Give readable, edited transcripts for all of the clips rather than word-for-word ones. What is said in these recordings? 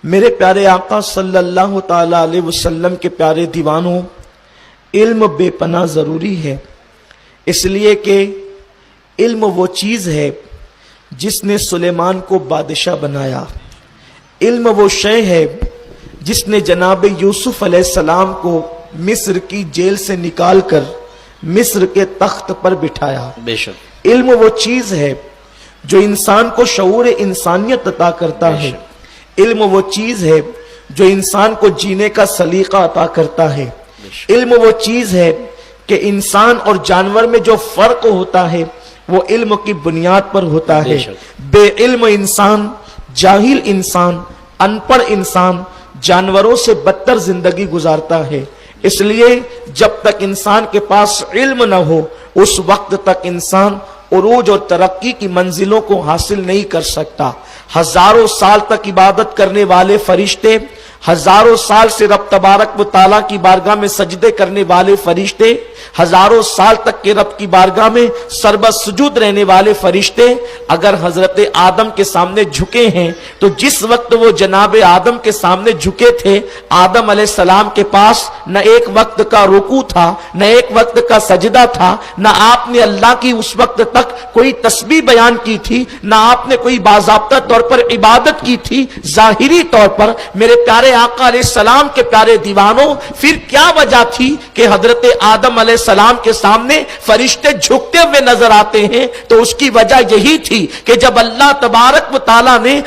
میرے پیارے آقا صلی اللہ تعالی علیہ وسلم کے پیارے دیوانوں، علم بے پناہ ضروری ہے، اس لیے کہ علم وہ چیز ہے جس نے سلیمان کو بادشاہ بنایا، علم وہ شے ہے جس نے جناب یوسف علیہ السلام کو مصر کی جیل سے نکال کر مصر کے تخت پر بٹھایا۔ بے شک علم وہ چیز ہے جو انسان کو شعور انسانیت عطا کرتا ہے، علم وہ چیز ہے جو انسان کو جینے کا سلیقہ عطا کرتا ہے، علم وہ چیز ہے کہ انسان اور جانور میں جو فرق ہوتا ہے وہ علم کی بنیاد پر ہوتا ہے۔ بے علم انسان، جاہل انسان، ان پڑھ انسان جانوروں سے بدتر زندگی گزارتا ہے۔ اس لیے جب تک انسان کے پاس علم نہ ہو اس وقت تک انسان عروج اور ترقی کی منزلوں کو حاصل نہیں کر سکتا۔ ہزاروں سال تک عبادت کرنے والے فرشتے، ہزاروں سال سے رب تبارک و تعالیٰ کی بارگاہ میں سجدے کرنے والے فرشتے، ہزاروں سال تک کے رب کی بارگاہ میں سربت سجود رہنے والے فرشتے اگر حضرت آدم کے سامنے جھکے ہیں تو جس وقت وہ جناب آدم کے سامنے جھکے تھے، آدم علیہ السلام کے پاس نہ ایک وقت کا رکوع تھا، نہ ایک وقت کا سجدہ تھا، نہ آپ نے اللہ کی اس وقت تک کوئی تسبیح بیان کی تھی، نہ آپ نے کوئی باضابطہ طور پر عبادت کی تھی۔ ظاہری طور پر میرے پیارے آقا علیہ السلام کے پیارے دیوانوں، پھر کیا وجہ تھی کہ حضرت آدم علیہ السلام کے سامنے فرشتے جھکتے ہوئے نظر آتے ہیں؟ تو اس کی وجہ یہی تھی کہ جب اللہ تبارک و تعالیٰ نے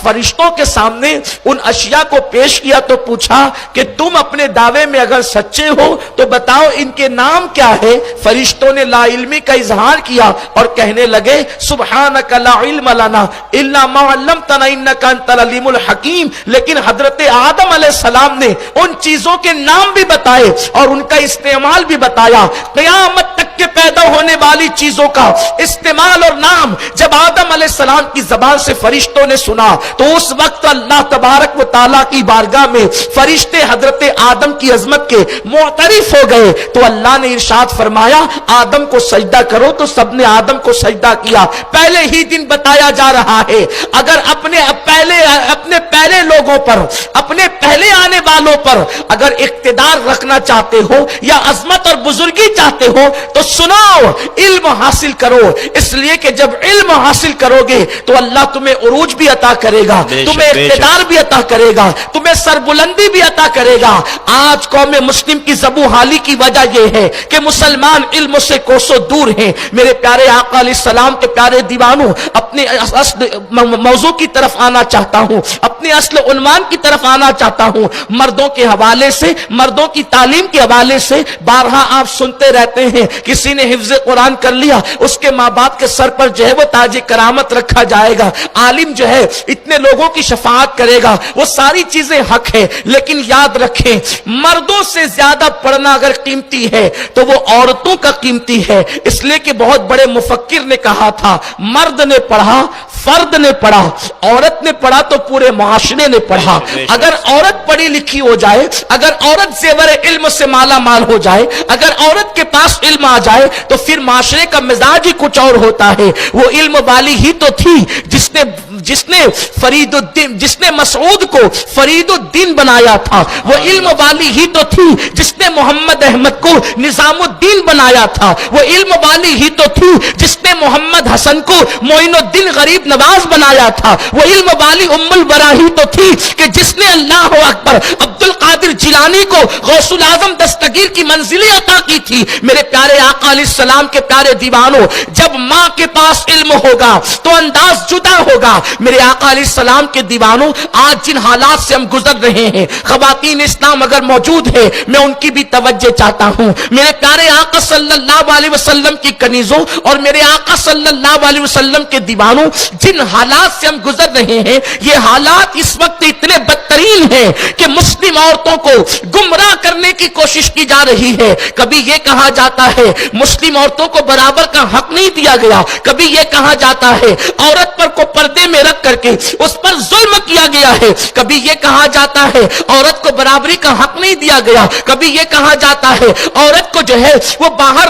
فرشتوں کے سامنے ان اشیاء کو پیش کیا تو پوچھا کہ تم اپنے دعوے میں اگر سچے ہو تو بتاؤ ان کے نام کیا ہے؟ فرشتوں نے لا علمی کا اظہار کیا اور کہنے لگے سبحانک لا علم لنا الا ما علمتنا انک انت العلیم الحکیم۔ لیکن حضرت آدم علیہ السلام نے ان چیزوں کے نام بھی بتائے اور ان کا استعمال بھی بتایا۔ قیامت تک کے پیدا ہونے والی چیزوں کا استعمال اور نام جب آدم علیہ السلام کی زبان سے فرشتوں نے سنا تو اس وقت اللہ تبارک و تعالیٰ کی بارگاہ میں فرشتے حضرت آدم کی عظمت کے معترف ہو گئے۔ تو اللہ نے ارشاد فرمایا آدم کو سجدہ کرو، تو سب نے آدم کو سجدہ کیا۔ پہلے ہی دن بتایا جا رہا ہے اگر اپنے پہلے لوگوں پر، اپنے پہلے آنے والوں پر اگر اقتدار رکھنا چاہتے ہو یا عظمت اور بزرگی چاہتے ہو تو سنو، علم حاصل کرو، اس لیے کہ جب علم حاصل کرو گے تو اللہ تمہیں عروج بھی عطا کرے گا، تمہیں اقتدار بھی عطا کرے گا، تمہیں سربلندی بھی عطا کرے گا۔ آج قوم مسلم کی زبوں حالی کی وجہ یہ ہے کہ مسلمان علم سے کوسوں دور ہیں۔ میرے پیارے آقا علیہ السلام کے پیارے دیوانوں، اپنے اصل موضوع کی طرف آنا چاہتا ہوں، اپنے اصل عنوان کی طرف آنا چاہتا ہوں۔ مردوں کے حوالے سے، مردوں کی تعلیم کے حوالے سے بارہا آپ سنتے رہتے ہیں کسی نے حفظ قرآن کر لیا اس کے ماں باپ کے سر پر جو ہے وہ تاج کرامت رکھا جائے گا، عالم جو ہے اتنے لوگوں کی شفاعت کرے گا، وہ ساری چیزیں حق ہے۔ لیکن یاد رکھیں مردوں سے زیادہ پڑھنا اگر قیمتی ہے تو وہ عورتوں کا قیمتی ہے، اس لیے کہ بہت بڑے مفکر نے کہا تھا مرد نے پڑھا، فرد نے پڑھا، عورت نے پڑھا تو پورے معاشرے نے پڑھا۔ اگر عورت پڑھی لکھی ہو جائے، اگر عورت زیور علم سے مالا مال ہو جائے، اگر عورت کے پاس علم آ جائے تو پھر معاشرے کا مزاج ہی کچھ اور ہوتا ہے۔ وہ علم والی ہی تو تھی جس نے مسعود کو فرید الدین بنایا تھا، وہ علم والی ہی تو تھی جس نے محمد احمد کو نظام الدین بنایا تھا، وہ علم والی ہی تو تھی جس نے محمد حسن کو معین الدین غریب نواز بنایا تھا، وہ علم والی ام البرا ہی تو تھی کہ جس نے اللہ اکبر عبد القادر جیلانی کو غوث الاعظم دستگیر کی منزلیں عطا کی تھی۔ میرے پیارے آقا علیہ السلام کے پیارے دیوانوں، جب ماں کے پاس علم ہوگا تو انداز جدا ہوگا۔ میرے آقا علیہ السلام کے دیوانوں، آج جن حالات سے ہم گزر رہے ہیں، خواتین اسلام اگر موجود ہے میں ان کی بھی توجہ چاہتا ہوں۔ میرے پیارے آقا صلی اللہ علیہ وسلم کی کنیزوں اور میرے آقا صلی اللہ علیہ وسلم کے دیوانوں، جن حالات سے ہم گزر رہے ہیں یہ حالات اس وقت اتنے بدترین ہیں کہ مسلم عورتوں کو گمراہ کرنے کی کوشش کی جا رہی ہے۔ کبھی یہ کہا جاتا ہے مسلم عورتوں کو برابر کا حق نہیں دیا گیا، کبھی یہ کہا جاتا ہے عورت پر کو پردے میں رکھ کر کے اس پر ظلم کیا گیا ہے، کبھی یہ کہا جاتا ہے عورت کو برابری کا حق نہیں دیا گیا، کبھی یہ کہا جاتا ہے عورت کو جو ہے وہ باہر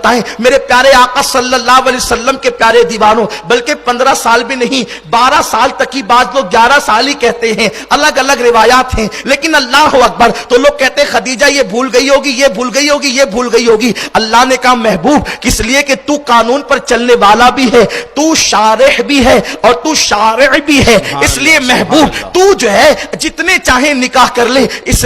بتائیں میرے پیارے آقا صلی اللہ علیہ وسلم کے پیارے دیوانوں، بلکہ 15 سال بھی نہیں 12 سال تک کی، بعض لوگ 11 سال ہی کہتے ہیں، الگ الگ روایات ہیں، لیکن اللہ اکبر تو لوگ کہتے ہیں خدیجہ یہ بھول گئی ہوگی، یہ بھول گئی ہوگی، یہ بھول گئی ہوگی۔ اللہ نے کہا محبوب کس لیے کہ تو قانون پر چلنے والا بھی ہے، تو شارح بھی ہے اور تو شارع بھی ہے، اس لیے محبوب تو جو ہے جتنے چاہیں نکاح کر لے، اس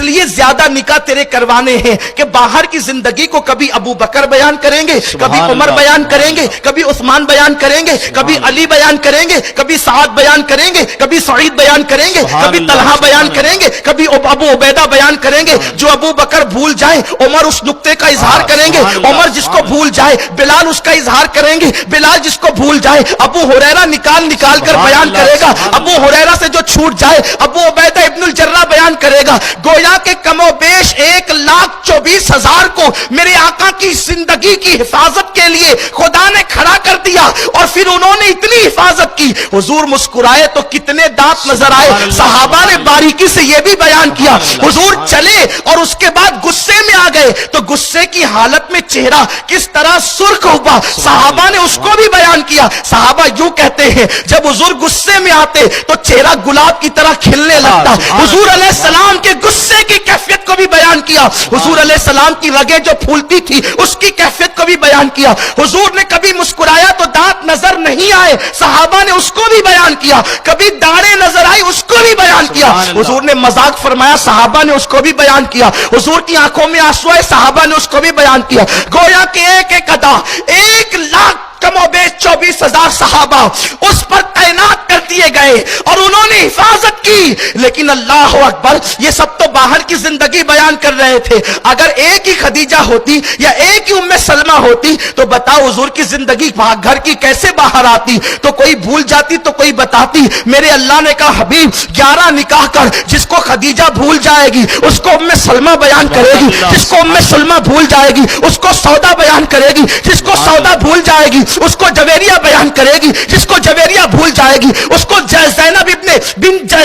لیے زیادہ نکاح تیرے کروانے ہیں کہ باہر کی زندگی کو کبھی ابو بکر بیان کریں گے، کبھی عمر بیان کریں گے، کبھی عثمان بیان کریں گے، کبھی علی بیان کریں گے، کبھی سعد بیان کریں گے، کبھی سعید بیان کریں گے، کبھی طلحہ بیان کریں گے، کبھی ابو عبیدہ بیان کریں گے۔ جو ابو بکر بھول جائیں عمر اس نقطے کا اظہار کریں گے، عمر جس کو بھول جائے بلال اس کا اظہار کریں گے، بلال جس کو بھول جائے ابو ہریرہ نکال کر بیان کرے گا، ابو ہریرہ سے جو چھوٹ جائے ابو عبیدہ ابن الجراح بیان کرے گا۔ گویا کہ کم و بیش 1,24,000 کو میرے آقا کی زندگی کی حفاظت کے لیے خدا نے کھڑا کر دیا، اور پھر انہوں نے اتنی حفاظت کی حضور مسکرائے تو کتنے دانت نظر آئے۔ صحابہ نے باریکی سے یہ بھی بیان کیا، حضور چلے اور اس کے بعد غصے میں آ گئے تو غصے کی حالت میں چہرہ کس طرح سرخ ہوا، صحابہ نے اس کو بھی بیان کیا۔ صحابہ یوں کہتے ہیں جب حضور غصے میں آتے تو چہرہ گلاب کی طرح کھلنے لگتا۔ حضور علیہ السلام کے غصے کی کیفیت کو بھی بیان کیا، حضور علیہ السلام کی رگیں جو پھولتی تھی اس کی کیفیت کو بھی بیان کیا۔ حضور نے کبھی مسکرایا تو دانت نظر نہیں آئے، صحابہ نے اس کو بھی بیان کیا، کبھی داڑھیں نظر آئی اس کو بھی بیان کیا۔ حضور نے مذاق فرمایا، صحابہ نے اس کو بھی بیان کیا۔ حضور کی آنکھوں میں آنسو آئے، صحابہ نے اس کو بھی بیان کیا۔ گویا کہ ایک ایک ادا 1,00,000 کم و بیش 24,000 صحابہ اس پر تعینات کر دیے گئے اور انہوں نے حفاظت کی۔ لیکن اللہ اکبر یہ سب تو باہر کی زندگی بیان کر رہے تھے، اگر ایک ہی خدیجہ ہوتی یا ایک ہی ام سلمہ ہوتی تو بتاؤ حضور کی زندگی گھر کی کیسے باہر آتی؟ تو کوئی بھول جاتی تو کوئی بتاتی۔ میرے اللہ نے کہا حبیب 11 نکاح کر، جس کو خدیجہ بھول جائے گی اس کو ام سلمہ بیان کرے گی، جس کو ام سلمہ بھول جائے گی اس کو سودا بیان کرے گی، جس کو سودا بھول جائے گی اس کو جویریہ بیان کرے گی، جس کو جویریہ بھول جائے گی اس کو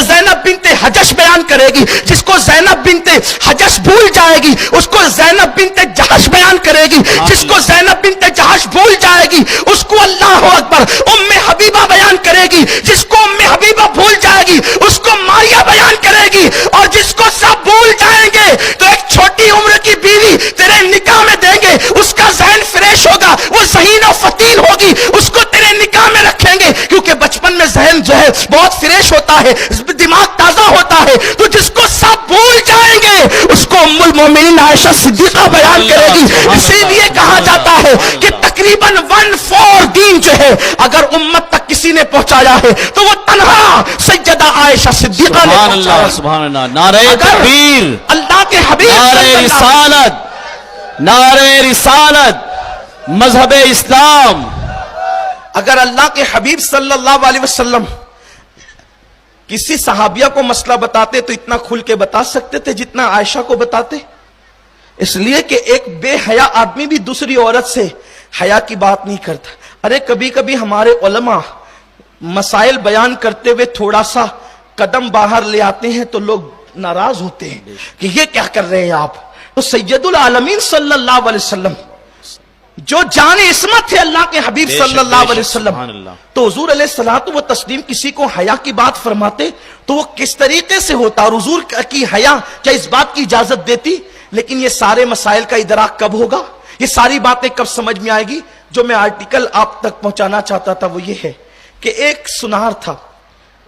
زینب بنت حجش بیان کرے گی، جس کو زینب بنت حجش بھول جائے گی اس کو زینب بنت جہش بیان کرے گی، جس کو زینب بنت جہش بھول جائے گی اس کو اللہ اکبر ام حبیبہ بیان کرے گی، جس کو ام حبیبہ بھول جائے گی اس کو ماریہ بیان کرے گی، اور جس کو سب بھول جائیں گے تو ایک چھوٹی عمر کی بیوی تیرے نکاح میں دیں گے، اس کا ذہن فریش ہوگا، وہ ذہین و فتین ہوگی، اس کو تیرے نکاح میں رکھیں گے، کیونکہ بچپن میں ذہن جو ہے بہت فریش ہوتا ہے، دماغ تازہ ہوتا ہے۔ تو جس کو سب بھول جائیں گے اس کو ام المومنین عائشہ صدیقہ بیان کرے گی۔ اسی لیے کہا جاتا ہے کہ تقریباً 1/4 دین جو ہے اگر امت تک کسی نے پہنچایا ہے تو وہ تنہا سیدہ عائشہ صدیقہ نے پہنچایا۔ سبحان اللہ، نعرہ تکبیر، اللہ کے حبیب نعرہ رسالت، نعرہ رسالت، مذہب اسلام۔ اگر اللہ کے حبیب صلی اللہ علیہ وسلم کسی صحابیہ کو مسئلہ بتاتے تو اتنا کھل کے بتا سکتے تھے جتنا عائشہ کو بتاتے؟ اس لیے کہ ایک بے حیا آدمی بھی دوسری عورت سے حیا کی بات نہیں کرتا۔ ارے کبھی کبھی ہمارے علماء مسائل بیان کرتے ہوئے تھوڑا سا قدم باہر لے آتے ہیں تو لوگ ناراض ہوتے ہیں کہ یہ کیا کر رہے ہیں آپ۔ تو سید العالمین صلی اللہ علیہ وسلم جو جان عصمت ہے اللہ کے حبیب صلی اللہ علیہ وسلم، تو حضور علیہ الصلوۃ و تسلیم کسی کو حیا کی بات فرماتے تو وہ کس طریقے سے ہوتا، اور حضور کی حیا کیا اس بات کی اجازت دیتی؟ لیکن یہ سارے مسائل کا ادراک کب ہوگا، یہ ساری باتیں کب سمجھ میں آئے گی؟ جو میں آرٹیکل آپ تک پہنچانا چاہتا تھا وہ یہ ہے کہ ایک سنار تھا،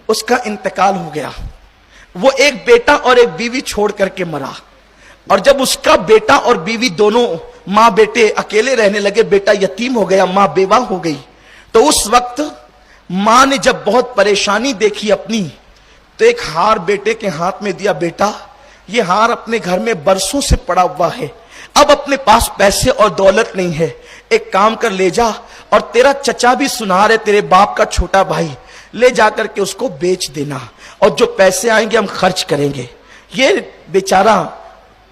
اس کا انتقال ہو گیا، وہ ایک بیٹا اور ایک بیوی چھوڑ کر کے مرا، اور جب اس کا بیٹا اور بیوی دونوں ماں بیٹے اکیلے رہنے لگے، بیٹا یتیم ہو گیا، ماں بیوہ ہو گئی، تو اس وقت ماں نے جب بہت پریشانی دیکھی اپنی تو ایک ہار بیٹے کے ہاتھ میں دیا، بیٹا یہ ہار اپنے گھر میں برسوں سے پڑا ہوا ہے، اب اپنے پاس پیسے اور دولت نہیں ہے، ایک کام کر لے جا، اور تیرا چچا بھی سنار ہے، تیرے باپ کا چھوٹا بھائی، لے جا کر کے اس کو بیچ دینا، اور جو پیسے آئیں گے ہم خرچ کریں گے۔ یہ بیچارہ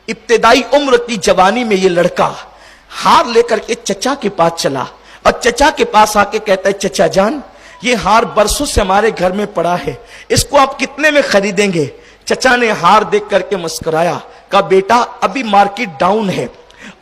ابتدائی عمر کی جوانی میں یہ لڑکا ہار لے کر کے چچا کے پاس چلا، اور چچا کے پاس آ کے کہتا ہے چچا جان یہ ہار برسوں سے ہمارے گھر میں پڑا ہے، اس کو آپ کتنے میں خریدیں گے؟ چچا نے ہار دیکھ کر کے مسکرایا، کہا بیٹا ابھی مارکیٹ ڈاؤن ہے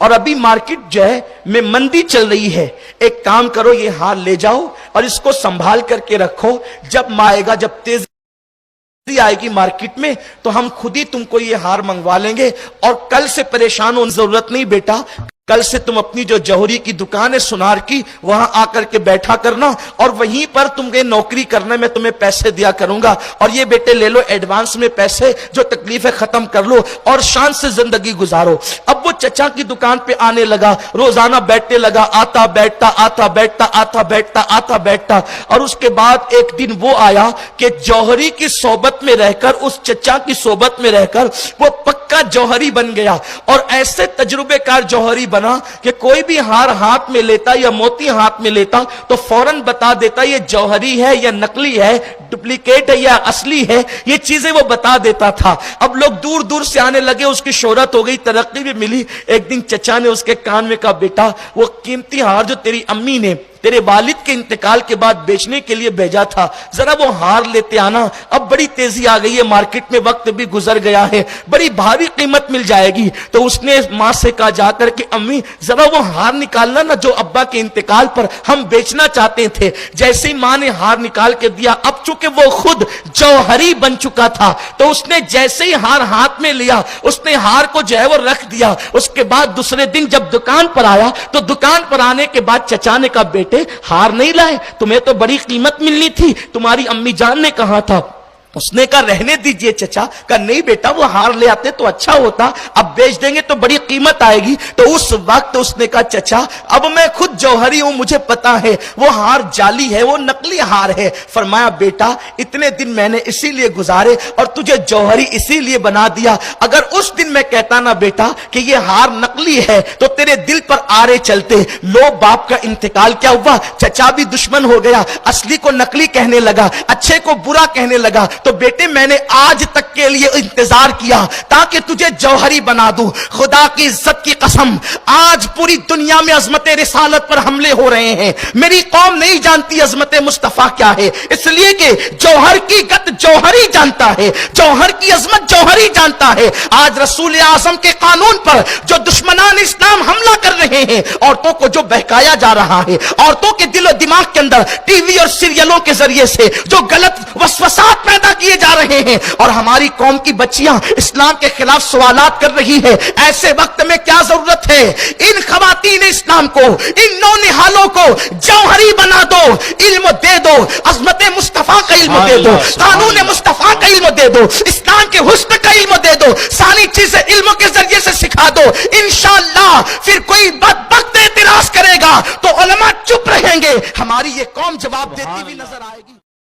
اور ابھی مارکیٹ جو ہے میں مندی چل رہی ہے، ایک کام کرو یہ ہار لے جاؤ اور اس کو سنبھال کر کے رکھو، جب آئے گا، جب تیزی آئے گی مارکیٹ میں تو ہم خود ہی تم کو یہ ہار منگوا لیں گے، اور کل سے پریشان ہونے کی ضرورت نہیں بیٹا، کل سے تم اپنی جو جوہری کی دکان ہے سونار کی وہاں آ کر کے بیٹھا کرنا، اور وہیں پر تمہیں نوکری کرنے میں تمہیں پیسے دیا کروں گا، اور یہ بیٹے لے لو ایڈوانس میں پیسے، جو تکلیفیں ختم کر لو اور شان سے زندگی گزارو۔ اب وہ چچا کی دکان پہ آنے لگا، روزانہ بیٹھنے لگا، آتا بیٹھتا آتا بیٹھتا آتا بیٹھتا آتا بیٹھتا، اور اس کے بعد ایک دن وہ آیا کہ جوہری کی صحبت میں رہ کر، اس چچا کی صحبت میں رہ کر وہ پکا جوہری بن گیا، اور ایسے تجربے کار جوہری بنا کہ کوئی بھی ہار ہاتھ میں لیتا یا موتی ہاتھ میں لیتا تو فوراً بتا دیتا یہ جوہری ہے یا نقلی ہے، ڈپلیکیٹ ہے یا اصلی ہے، یہ چیزیں وہ بتا دیتا تھا۔ اب لوگ دور دور سے آنے لگے، اس کی شہرت ہو گئی، ترقی بھی ملی۔ ایک دن چچا نے اس کے کان میں کہا، بیٹا وہ قیمتی ہار جو تیری امی نے تیرے والد کے انتقال کے بعد بیچنے کے لیے بھیجا تھا، ذرا وہ ہار لیتے آنا، اب بڑی تیزی آ گئی ہے، مارکیٹ میں وقت بھی گزر گیا ہے، بڑی بھاری قیمت مل جائے گی۔ تو اس نے ماں سے کہا جا کر کہ امی ذرا وہ ہار نکالنا نا جو ابا کے انتقال پر ہم بیچنا چاہتے تھے۔ جیسے ہی ماں نے ہار نکال کے دیا، اب چونکہ وہ خود جوہری بن چکا تھا تو اس نے جیسے ہی ہار ہاتھ میں لیا، اس نے ہار کو جو ہے وہ رکھ دیا۔ اس کے بعد دوسرے دن جب دکان پر آیا تو دکان پر آنے کے بعد چچا نے کہا، بیٹے ہار نہیں لائے؟ تمہیں تو بڑی قیمت ملنی تھی، تمہاری امی جان نے کہا تھا۔ اس نے کہا رہنے دیجئے چچا، کہا نہیں بیٹا وہ ہار لے آتے تو اچھا ہوتا، اب بیچ دیں گے تو بڑی قیمت آئے گی۔ تو اس وقت اس نے کہا چچا اب میں خود جوہری ہوں، مجھے پتا ہے وہ ہار جعلی ہے، وہ نقلی ہار ہے۔ فرمایا بیٹا اتنے دن میں نے اسی لیے گزارے اور تجھے جوہری اسی لیے بنا دیا، اگر اس دن میں کہتا نا بیٹا کہ یہ ہار نقلی ہے تو تیرے دل پر آرے چلتے۔ لو باپ کا انتقال کیا ہوا، چچا بھی دشمن ہو گیا، اصلی کو نقلی کہنے لگا، اچھے کو برا کہنے لگا۔ تو بیٹے میں نے آج تک کے لیے انتظار کیا تاکہ تجھے جوہری بنا دوں، خدا کی عزت کی قسم آج پوری دنیا میں عظمت رسالت پر حملے ہو رہے ہیں، میری قوم نہیں جانتی عظمت مصطفیٰ کیا ہے، اس لیے کہ جوہر کی گت جوہری جانتا ہے، جوہر کی عظمت جوہری جانتا ہے۔ آج رسول اعظم کے قانون پر جو دشمنان اسلام حملہ کر رہے ہیں، عورتوں کو جو بہکایا جا رہا ہے، عورتوں کے دل و دماغ کے اندر ٹی وی اور سیریلوں کے ذریعے سے جو غلط وسوسات پیدا کیے جا رہے ہیں، اور ہماری قوم کی بچیاں اسلام کے خلاف سوالات کر رہی ہے، ایسے وقت میں کیا ضرورت ہے؟ ان خواتین اسلام کو، ان نونہالوں کو جوہری بنا دو، علم دے دو، عظمت مصطفیٰ کا علم دے دو، قانون مصطفیٰ کا علم دے دو، اسلام کے حسن کا علم دے دو، ساری چیزیں علم کے ذریعے سے سکھا دو۔ انشاءاللہ پھر کوئی بدبخت اعتراض کرے گا تو علماء چپ رہیں گے، ہماری یہ قوم جواب دیتی ہوئی نظر آئے گی۔